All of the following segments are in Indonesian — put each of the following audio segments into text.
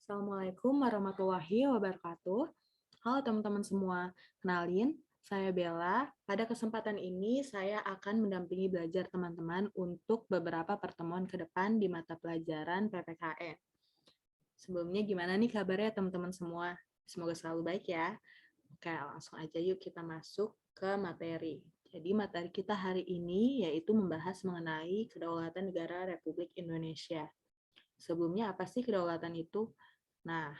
Assalamualaikum warahmatullahi wabarakatuh. Halo teman-teman semua, kenalin, saya Bella. Pada kesempatan ini, saya akan mendampingi belajar teman-teman untuk beberapa pertemuan ke depan di mata pelajaran PPKN. Sebelumnya gimana nih kabarnya teman-teman semua? Semoga selalu baik ya. Oke, langsung aja yuk kita masuk ke materi. Jadi materi kita hari ini yaitu membahas mengenai kedaulatan negara Republik Indonesia. Sebelumnya apa sih kedaulatan itu? Nah,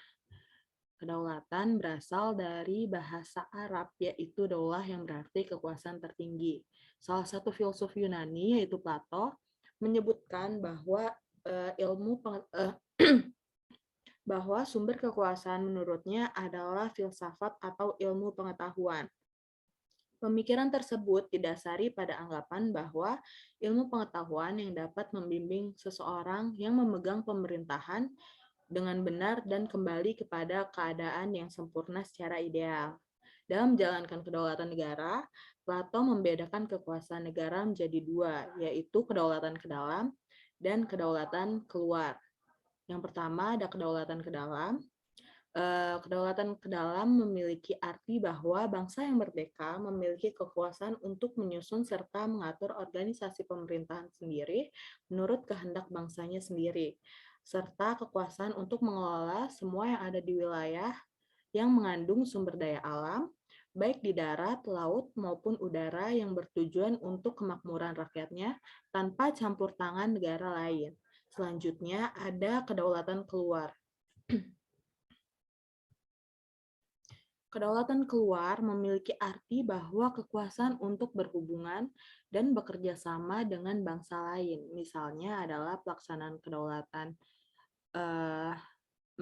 kedaulatan berasal dari bahasa Arab, yaitu daulah yang berarti kekuasaan tertinggi. Salah satu filsuf Yunani, yaitu Plato, menyebutkan bahwa ilmu bahwa sumber kekuasaan menurutnya adalah filsafat atau ilmu pengetahuan. Pemikiran tersebut didasari pada anggapan bahwa ilmu pengetahuan yang dapat membimbing seseorang yang memegang pemerintahan dengan benar dan kembali kepada keadaan yang sempurna secara ideal. Dalam menjalankan kedaulatan negara, Plato membedakan kekuasaan negara menjadi dua, yaitu kedaulatan ke dalam dan kedaulatan keluar. Yang pertama ada kedaulatan ke dalam. Kedaulatan ke dalam memiliki arti bahwa bangsa yang merdeka memiliki kekuasaan untuk menyusun serta mengatur organisasi pemerintahan sendiri menurut kehendak bangsanya sendiri, serta kekuasaan untuk mengelola semua yang ada di wilayah yang mengandung sumber daya alam, baik di darat, laut, maupun udara yang bertujuan untuk kemakmuran rakyatnya tanpa campur tangan negara lain. Selanjutnya ada kedaulatan keluar. Kedaulatan keluar memiliki arti bahwa kekuasaan untuk berhubungan dan bekerja sama dengan bangsa lain. Misalnya adalah pelaksanaan kedaulatan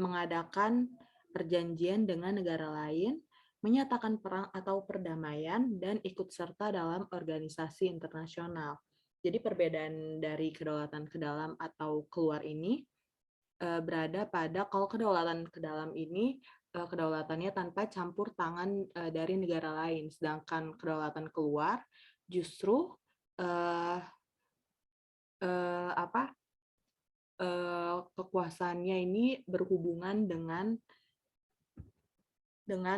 mengadakan perjanjian dengan negara lain, menyatakan perang atau perdamaian, dan ikut serta dalam organisasi internasional. Jadi perbedaan dari kedaulatan ke dalam atau keluar ini berada pada kalau kedaulatan ke dalam ini kedaulatannya tanpa campur tangan dari negara lain, sedangkan kedaulatan keluar justru uh, apa kekuasaannya ini berhubungan dengan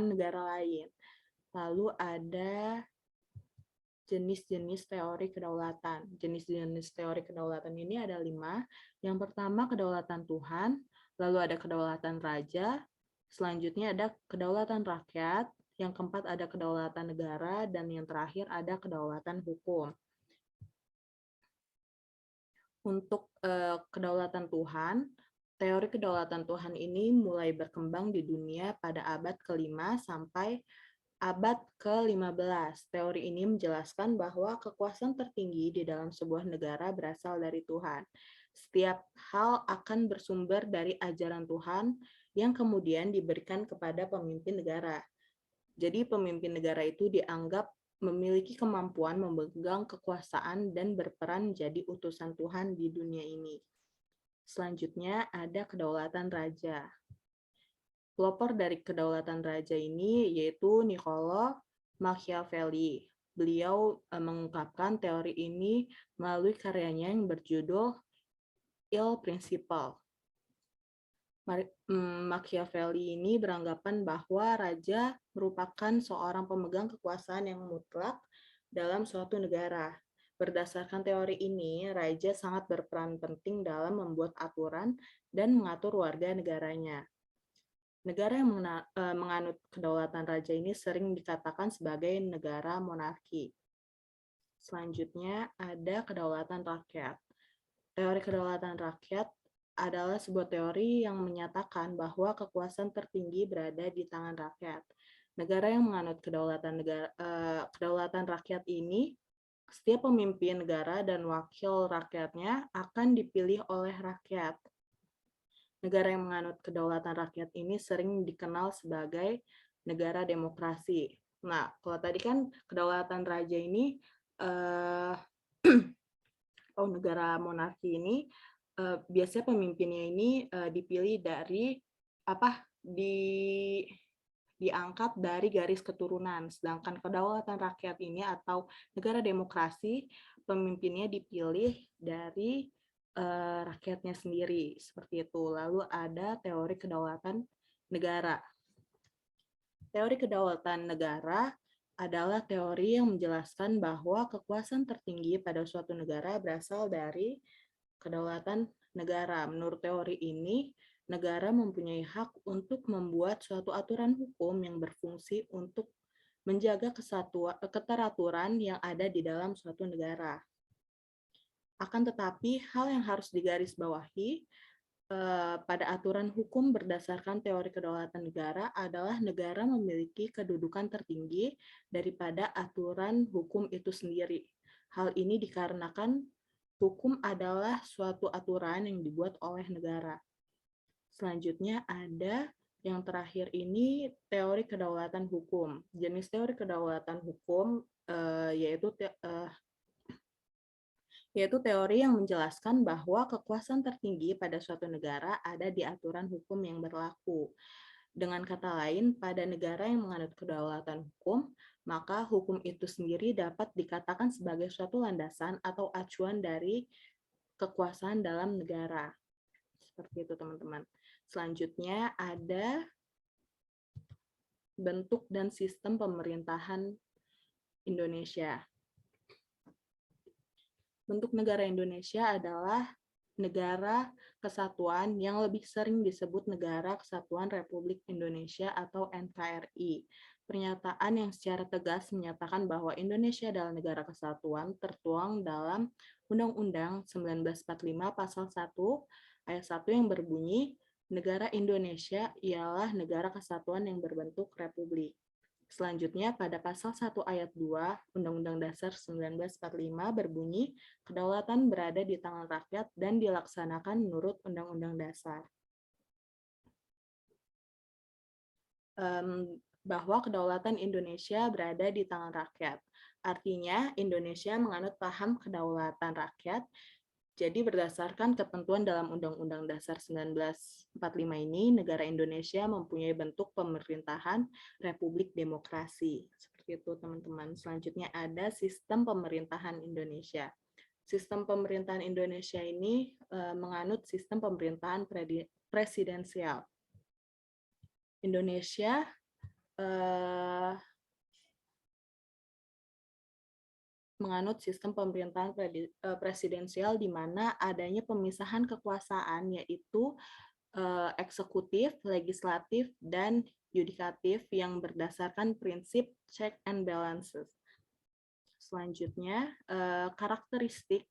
negara lain. Lalu ada jenis-jenis teori kedaulatan. Jenis-jenis teori kedaulatan ini ada 5. Yang pertama kedaulatan Tuhan, lalu ada kedaulatan raja, selanjutnya ada kedaulatan rakyat, yang keempat ada kedaulatan negara, dan yang terakhir ada kedaulatan hukum. Untuk kedaulatan Tuhan, teori kedaulatan Tuhan ini mulai berkembang di dunia pada abad ke-5 sampai abad ke-15. Teori ini menjelaskan bahwa kekuasaan tertinggi di dalam sebuah negara berasal dari Tuhan. Setiap hal akan bersumber dari ajaran Tuhan yang kemudian diberikan kepada pemimpin negara. Jadi pemimpin negara itu dianggap memiliki kemampuan memegang kekuasaan dan berperan menjadi utusan Tuhan di dunia ini. Selanjutnya ada kedaulatan raja. Pelopor dari kedaulatan raja ini yaitu Niccolo Machiavelli. Beliau mengungkapkan teori ini melalui karyanya yang berjudul Il Principe. Machiavelli ini beranggapan bahwa raja merupakan seorang pemegang kekuasaan yang mutlak dalam suatu negara. Berdasarkan teori ini, raja sangat berperan penting dalam membuat aturan dan mengatur warga negaranya. Negara yang menganut kedaulatan raja ini sering dikatakan sebagai negara monarki. Selanjutnya ada kedaulatan rakyat. Teori kedaulatan rakyat adalah sebuah teori yang menyatakan bahwa kekuasaan tertinggi berada di tangan rakyat. Negara yang menganut kedaulatan rakyat ini, setiap pemimpin negara dan wakil rakyatnya akan dipilih oleh rakyat. Negara yang menganut kedaulatan rakyat ini sering dikenal sebagai negara demokrasi. Nah, kalau tadi kan kedaulatan raja ini, negara monarki ini, biasanya pemimpinnya ini dipilih dari diangkat dari garis keturunan. Sedangkan kedaulatan rakyat ini atau negara demokrasi, pemimpinnya dipilih dari rakyatnya sendiri, seperti itu. Lalu ada teori kedaulatan negara. Teori kedaulatan negara adalah teori yang menjelaskan bahwa kekuasaan tertinggi pada suatu negara berasal dari kedaulatan negara. Menurut teori ini, negara mempunyai hak untuk membuat suatu aturan hukum yang berfungsi untuk menjaga keteraturan yang ada di dalam suatu negara. Akan tetapi, hal yang harus digarisbawahi pada aturan hukum berdasarkan teori kedaulatan negara adalah negara memiliki kedudukan tertinggi daripada aturan hukum itu sendiri. Hal ini dikarenakan hukum adalah suatu aturan yang dibuat oleh negara. Selanjutnya ada yang terakhir ini teori kedaulatan hukum. Jenis teori kedaulatan hukum yaitu teori yang menjelaskan bahwa kekuasaan tertinggi pada suatu negara ada di aturan hukum yang berlaku. Dengan kata lain, pada negara yang menganut kedaulatan hukum, maka hukum itu sendiri dapat dikatakan sebagai suatu landasan atau acuan dari kekuasaan dalam negara. Seperti itu, teman-teman. Selanjutnya ada bentuk dan sistem pemerintahan Indonesia. Bentuk negara Indonesia adalah negara kesatuan yang lebih sering disebut Negara Kesatuan Republik Indonesia atau NKRI. Pernyataan yang secara tegas menyatakan bahwa Indonesia adalah negara kesatuan tertuang dalam Undang-Undang 1945 Pasal 1 Ayat 1 yang berbunyi, Negara Indonesia ialah negara kesatuan yang berbentuk republik. Selanjutnya, pada pasal 1 ayat 2 Undang-Undang Dasar 1945 berbunyi, kedaulatan berada di tangan rakyat dan dilaksanakan menurut Undang-Undang Dasar. Bahwa kedaulatan Indonesia berada di tangan rakyat. Artinya, Indonesia menganut paham kedaulatan rakyat. Jadi berdasarkan ketentuan dalam Undang-Undang Dasar 1945 ini, negara Indonesia mempunyai bentuk pemerintahan Republik Demokrasi. Seperti itu, teman-teman. Selanjutnya ada sistem pemerintahan Indonesia. Sistem pemerintahan Indonesia ini menganut sistem pemerintahan presidensial. Indonesia menganut sistem pemerintahan presidensial di mana adanya pemisahan kekuasaan yaitu eksekutif, legislatif, dan yudikatif yang berdasarkan prinsip check and balances. Selanjutnya, karakteristik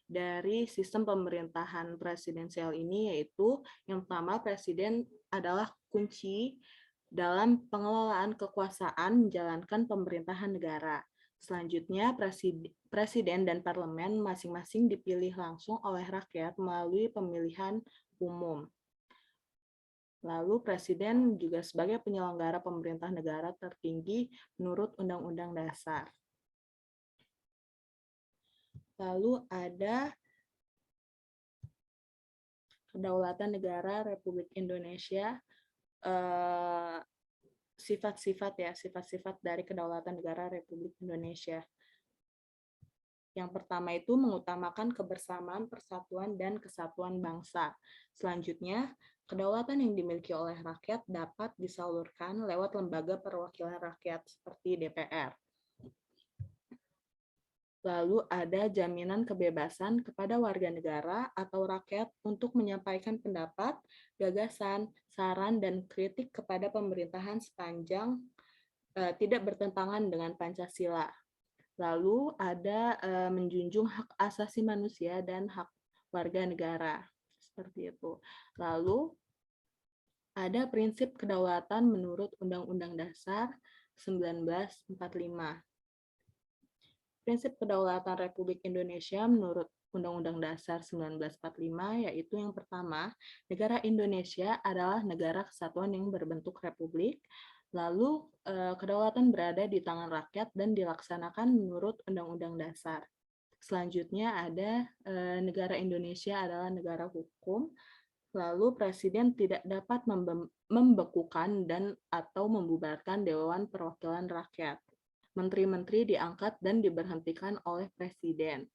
dari sistem pemerintahan presidensial ini yaitu yang pertama, presiden adalah kunci dalam pengelolaan kekuasaan menjalankan pemerintahan negara. Selanjutnya, presiden dan parlemen masing-masing dipilih langsung oleh rakyat melalui pemilihan umum. Lalu, presiden juga sebagai penyelenggara pemerintah negara tertinggi menurut Undang-Undang Dasar. Lalu ada kedaulatan negara Republik Indonesia, sifat-sifat dari kedaulatan negara Republik Indonesia. Yang pertama itu mengutamakan kebersamaan, persatuan, dan kesatuan bangsa. Selanjutnya, kedaulatan yang dimiliki oleh rakyat dapat disalurkan lewat lembaga perwakilan rakyat seperti DPR. Lalu ada jaminan kebebasan kepada warga negara atau rakyat untuk menyampaikan pendapat, gagasan, saran, dan kritik kepada pemerintahan sepanjang tidak bertentangan dengan Pancasila. Lalu ada menjunjung hak asasi manusia dan hak warga negara. Seperti itu. Lalu ada prinsip kedaulatan menurut Undang-Undang Dasar 1945. Prinsip kedaulatan Republik Indonesia menurut Undang-Undang Dasar 1945 yaitu yang pertama, negara Indonesia adalah negara kesatuan yang berbentuk republik, lalu kedaulatan berada di tangan rakyat dan dilaksanakan menurut Undang-Undang Dasar. Selanjutnya ada negara Indonesia adalah negara hukum, lalu presiden tidak dapat membekukan dan atau membubarkan Dewan Perwakilan Rakyat. Menteri-menteri diangkat dan diberhentikan oleh presiden.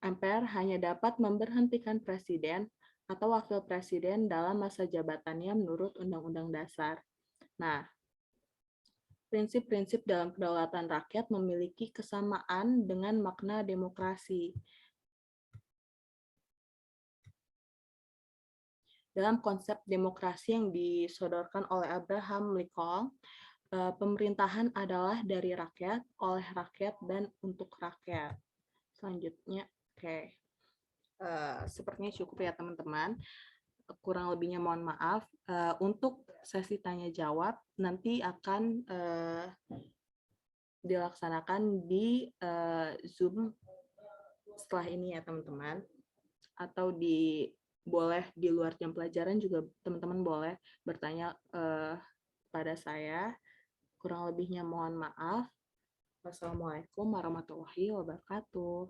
MPR hanya dapat memberhentikan presiden atau wakil presiden dalam masa jabatannya menurut Undang-Undang Dasar. Nah, prinsip-prinsip dalam kedaulatan rakyat memiliki kesamaan dengan makna demokrasi. Dalam konsep demokrasi yang disodorkan oleh Abraham Lincoln, pemerintahan adalah dari rakyat, oleh rakyat, dan untuk rakyat. Selanjutnya, oke. Sepertinya cukup ya teman-teman. Kurang lebihnya mohon maaf. Untuk sesi tanya jawab nanti akan dilaksanakan di Zoom setelah ini ya teman-teman. Atau boleh di luar jam pelajaran juga teman-teman boleh bertanya pada saya. Kurang lebihnya mohon maaf. Wassalamualaikum warahmatullahi wabarakatuh.